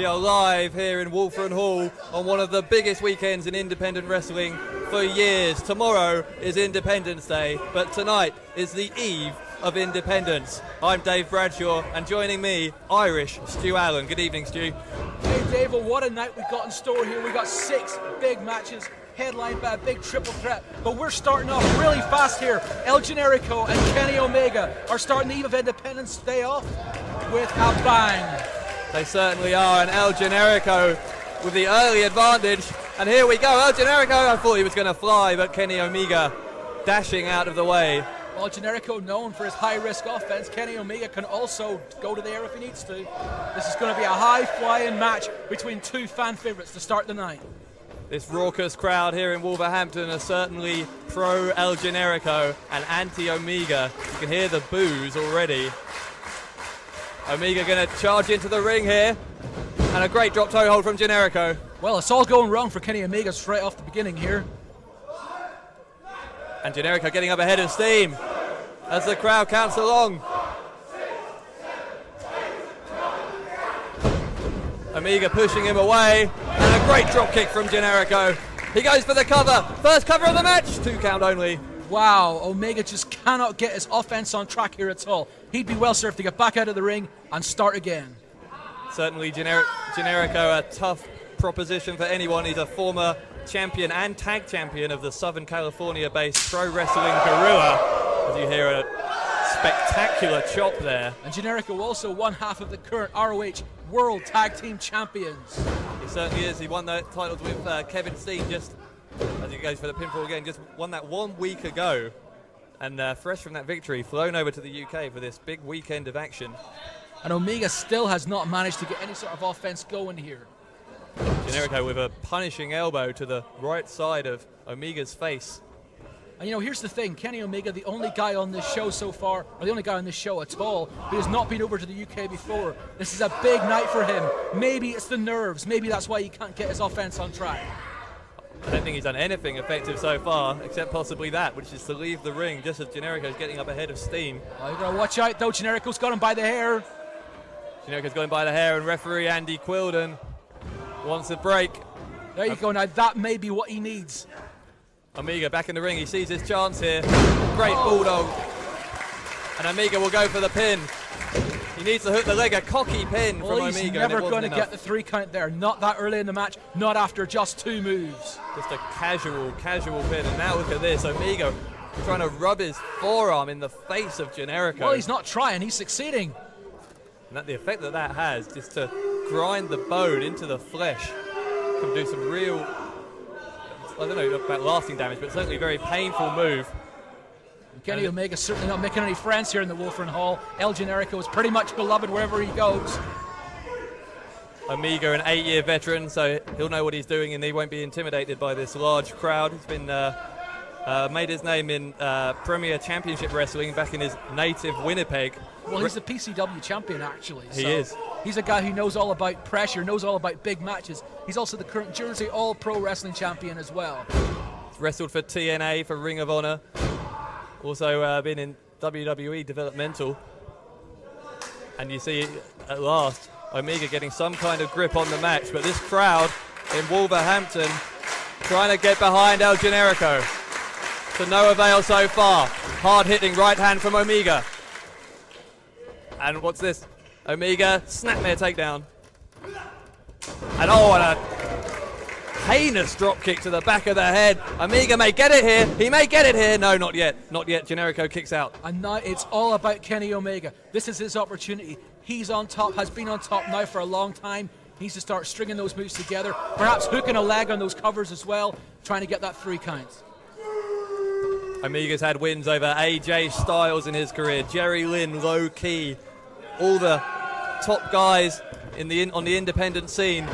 We are live here in Wolfram Hall on one of the biggest weekends in independent wrestling for years. Tomorrow is Independence Day, but tonight is the eve of Independence. I'm Dave Bradshaw, and joining me, Irish Stu Allen. Good evening, Stu. Hey Dave, well, what a night we've got in store here. We've got 6 big matches, headlined by a big triple threat, but we're starting off really fast here. El Generico and Kenny Omega are starting the eve of Independence Day off with a bang. They certainly are, and El Generico with the early advantage. And here we go, El Generico. I thought he was going to fly, but Kenny Omega dashing out of the way. Well, Generico known for his high-risk offense. Kenny Omega can also go to the air if he needs to. This is going to be a high-flying match between 2 fan favorites to start the night. This raucous crowd here in Wolverhampton are certainly pro El Generico and anti-Omega. You can hear the boos already. Omega going to charge into the ring here, and a great drop toe hold from Generico. Well, it's all going wrong for Kenny Omega straight off the beginning here. And Generico getting up ahead of steam as the crowd counts along. Omega pushing him away, and a great drop kick from Generico. He goes for the cover, first cover of the match, 2 count only. Wow, Omega just cannot get his offense on track here at all. He'd be well served to get back out of the ring and start again. Certainly Generico, a tough proposition for anyone. He's a former champion and tag champion of the Southern California-based Pro Wrestling Guerrilla. As you hear a spectacular chop there. And Generico also one half of the current ROH World Tag Team Champions. He certainly is. He won the titles with Kevin Steen just as he goes for the pinfall again. Just won that 1 week ago. And fresh from that victory, flown over to the UK for this big weekend of action. And Omega still has not managed to get any sort of offense going here. Generico with a punishing elbow to the right side of Omega's face. And you know, here's the thing, Kenny Omega, the only guy on this show so far, or the only guy on this show at all, who has not been over to the UK before. This is a big night for him. Maybe it's the nerves. Maybe that's why he can't get his offense on track. I don't think he's done anything effective so far, except possibly that, which is to leave the ring just as Generico's getting up ahead of steam. Oh, you've got to watch out, though. Generico's got him by the hair. Generico's going by the hair, and referee Andy Quilden wants a break. There you go. Now, that may be what he needs. Omega back in the ring. He sees his chance here. Great bulldog. And Omega will go for the pin. He needs to hook the leg. A cocky pin from Omega. He's never going to get the 3 count there. Not that early in the match. Not after just 2 moves. Just a casual pin. And now look at this. Omega trying to rub his forearm in the face of Generico. Well, he's not trying. He's succeeding. And that the effect that has, just to grind the bone into the flesh, can do some real, I don't know about lasting damage, but certainly very painful move. Kenny Omega certainly not making any friends here in the Wolfram Hall. El Generico is pretty much beloved wherever he goes. Omega, an 8-year veteran, so he'll know what he's doing and he won't be intimidated by this large crowd. He's been made his name in Premier Championship Wrestling back in his native Winnipeg. Well, he's the PCW champion, actually. He is. He's a guy who knows all about pressure, knows all about big matches. He's also the current Jersey All-Pro Wrestling champion as well. He's wrestled for TNA, for Ring of Honor. Also been in WWE developmental. And you see, at last, Omega getting some kind of grip on the match. But this crowd in Wolverhampton trying to get behind El Generico. To no avail so far. Hard-hitting right hand from Omega. And what's this? Omega, snapmare takedown. And oh, and a heinous drop kick to the back of the head. Omega may get it here. He may get it here. No, not yet. Not yet. Generico kicks out. And now it's all about Kenny Omega. This is his opportunity. He's on top, has been on top now for a long time. He needs to start stringing those moves together. Perhaps hooking a leg on those covers as well, trying to get that 3 counts. Omega's had wins over AJ Styles in his career, Jerry Lynn, Low Key, all the top guys on the independent scene.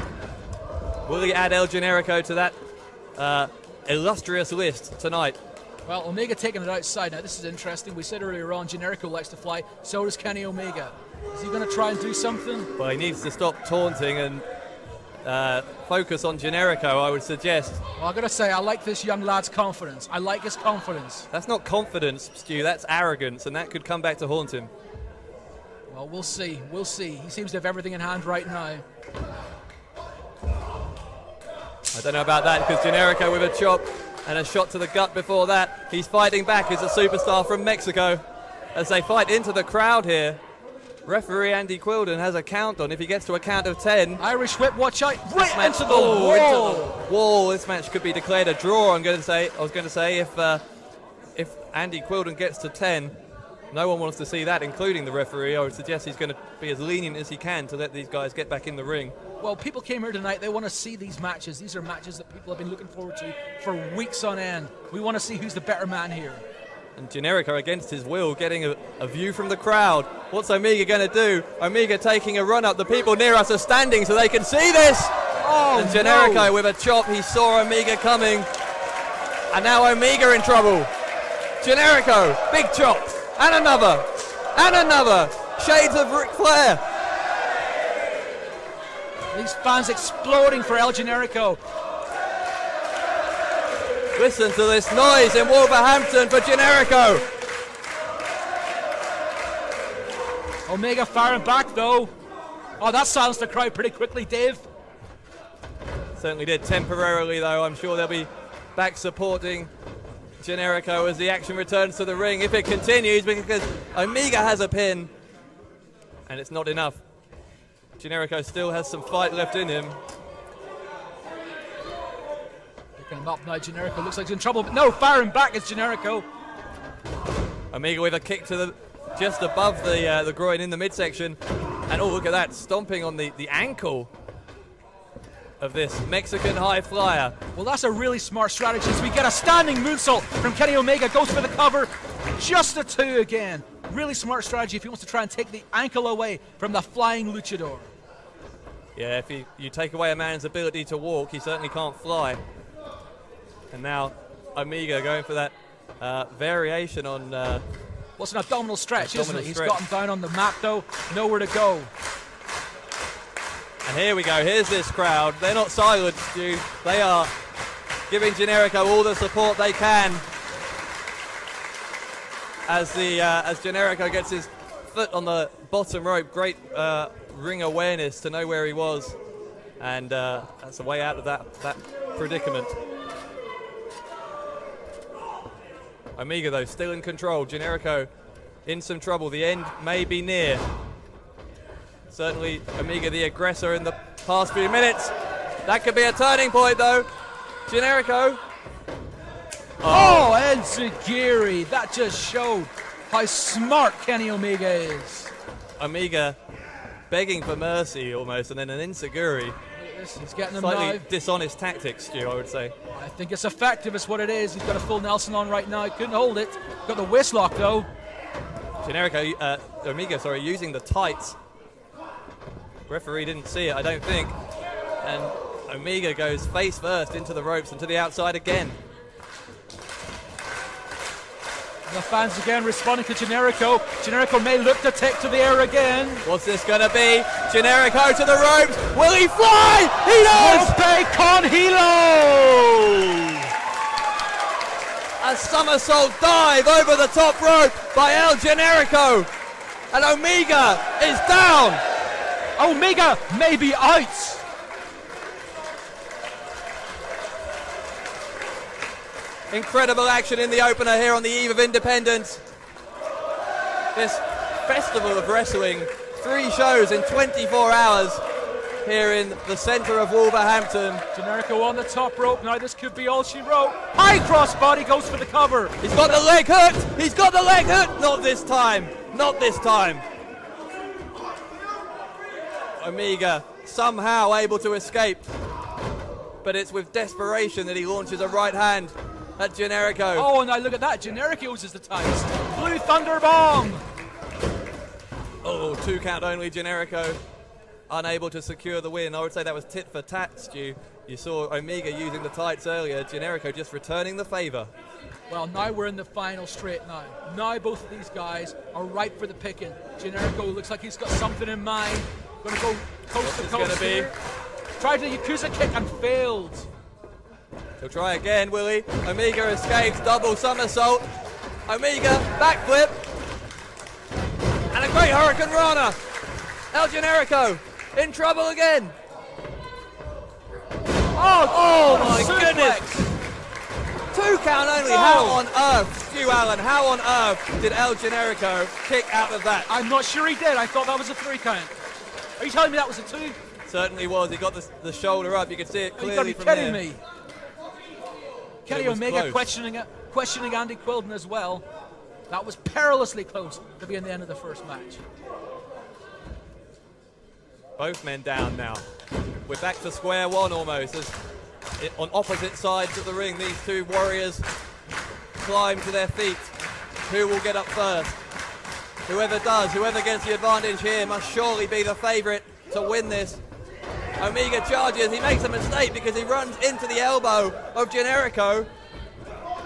Will he add El Generico to that illustrious list tonight? Well, Omega taking it outside. Now, this is interesting. We said earlier on, Generico likes to fly. So does Kenny Omega. Is he going to try and do something? Well, he needs to stop taunting and focus on Generico, I would suggest. Well, I've got to say, I like this young lad's confidence. I like his confidence. That's not confidence, Stu. That's arrogance, and that could come back to haunt him. Well, we'll see. We'll see. He seems to have everything in hand right now. I don't know about that because Generico with a chop and a shot to the gut before that. He's fighting back as a superstar from Mexico as they fight into the crowd here. Referee Andy Quilden has a count on. If he gets to a count of 10. Irish whip, watch out. Right into the wall. wall. Into the wall. This match could be declared a draw, I was going to say, if Andy Quilden gets to 10. No one wants to see that, including the referee. I would suggest he's going to be as lenient as he can to let these guys get back in the ring. Well, people came here tonight. They want to see these matches. These are matches that people have been looking forward to for weeks on end. We want to see who's the better man here. And Generico, against his will, getting a view from the crowd. What's Omega going to do? Omega taking a run up. The people near us are standing so they can see this. Oh, and Generico with a chop. He saw Omega coming. And now Omega in trouble. Generico, big chops. And another. And another. Shades of Ric Flair. These fans exploding for El Generico. Listen to this noise in Wolverhampton for Generico. Omega firing back though. Oh, that silenced the crowd pretty quickly, Dave. Certainly did temporarily though. I'm sure they'll be back supporting Generico as the action returns to the ring. If it continues, because Omega has a pin and it's not enough. Generico still has some fight left in him. Picking him up now, Generico looks like he's in trouble, but no, firing back is Generico. Omega with a kick to the just above the groin in the midsection. And oh, look at that, stomping on the ankle of this Mexican high flyer. Well, that's a really smart strategy as we get a standing moonsault from Kenny Omega, goes for the cover, just a 2 again. Really smart strategy if he wants to try and take the ankle away from the flying luchador. Yeah, if you take away a man's ability to walk, he certainly can't fly. And now Omega going for that variation on... What's an abdominal stretch, isn't it? He's got him down on the mat, though. Nowhere to go. And here we go. Here's this crowd. They're not silent, Stu. They are giving Generico all the support they can as Generico gets his foot on the bottom rope. Great ring awareness to know where he was, and that's a way out of that predicament. Omega, though, still in control. Generico in some trouble. The end may be near. Certainly, Omega the aggressor in the past few minutes. That could be a turning point, though. Generico. Oh, Enziguri. That just showed how smart Kenny Omega is. Omega begging for mercy almost, and then an Enziguri. He's getting him slightly now. Dishonest tactics, Stu, I would say. I think it's effective, is what it is. He's got a full Nelson on right now. Couldn't hold it. Got the waist lock, though. Generico, Omega, sorry, using the tights. Referee didn't see it, I don't think. And Omega goes face first into the ropes and to the outside again. The fans again responding to Generico. Generico may look to take to the air again. What's this going to be? Generico to the ropes. Will he fly? He does! Tope con hilo! A somersault dive over the top rope by El Generico. And Omega is down. Omega may be out. Incredible action in the opener here on the eve of Independence. This festival of wrestling, 3 shows in 24 hours here in the centre of Wolverhampton. Generico on the top rope. Now this could be all she wrote. High crossbody goes for the cover. He's got the leg hooked. He's got the leg hooked. Not this time. Not this time. Omega somehow able to escape. But it's with desperation that he launches a right hand at Generico. Oh, and now look at that. Generico uses the tights. Blue Thunder Bomb. Oh, 2 count only. Generico unable to secure the win. I would say that was tit for tat, Stu. You saw Omega using the tights earlier. Generico just returning the favour. Well, now we're in the final straight now. Now both of these guys are ripe for the picking. Generico looks like he's got something in mind. Going to go coast to coast here. Tried the Yakuza kick and failed. He'll try again, will he? Omega escapes, double somersault. Omega, backflip. And a great Hurricane Rana. El Generico in trouble again. Oh my suplex. goodness! 2 count only. No. How on earth, Stu Allen, how on earth did El Generico kick out of that? I'm not sure he did. I thought that was a 3 count. Are you telling me that was a 2? Certainly was. He got the shoulder up. You could see it You clearly gotta be from kidding there. me. Kenny was Omega close. questioning Andy Quildan as well. That was perilously close to being the end of the first match. Both men down now. We're back to square one almost. As on opposite sides of the ring, these two warriors climb to their feet. Who will get up first? Whoever does, whoever gets the advantage here must surely be the favorite to win this. Omega charges. He makes a mistake because he runs into the elbow of Generico.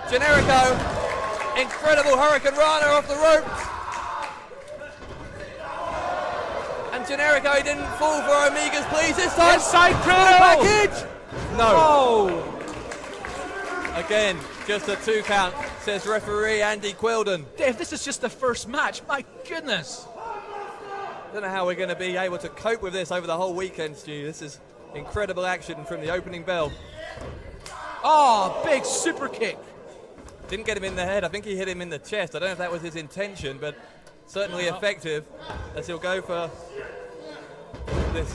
Generico, incredible Hurricane Rana off the ropes. And Generico, he didn't fall for Omega's pleas this time. Inside Full cradle. package. No. Oh! Again, just a 2 count, says referee Andy Quildan. Dave, this is just the first match. My goodness. Don't know how we're going to be able to cope with this over the whole weekend, Stu. This is incredible action from the opening bell. Oh, big super kick. Didn't get him in the head. I think he hit him in the chest. I don't know if that was his intention, but certainly effective as he'll go for this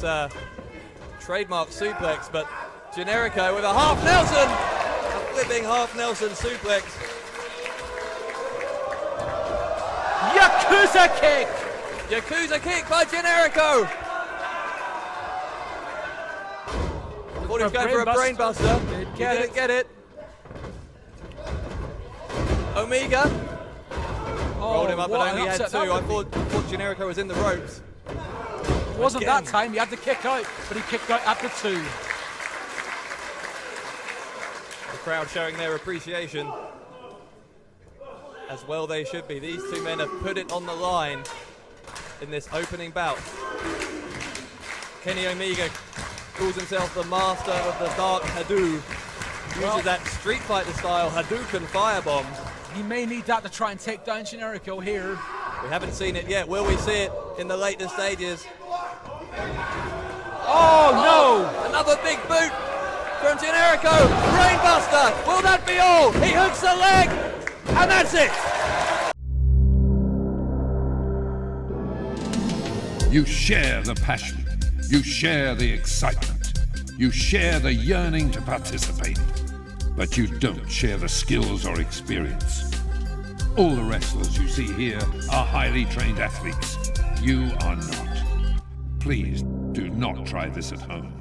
trademark suplex. But Generico with a half Nelson, a flipping half Nelson suplex. Yakuza kick. Yakuza kick by Generico. Thought he was going for a brainbuster. He didn't get it. Omega rolled him up, but only had 2. I thought Generico was in the ropes. It wasn't Again. that time. He had to kick out, but he kicked out at the 2. The crowd showing their appreciation. As well they should be. These 2 men have put it on the line in this opening bout. Kenny Omega calls himself the master of the Dark Hadou. Uses that Street Fighter style Hadouken firebomb. He may need that to try and take down Generico here. We haven't seen it yet. Will we see it in the later stages? Oh, no! Another big boot from Generico. Brainbuster. Will that be all? He hooks the leg. And that's it. You share the passion. You share the excitement. You share the yearning to participate. But you don't share the skills or experience. All the wrestlers you see here are highly trained athletes. You are not. Please do not try this at home.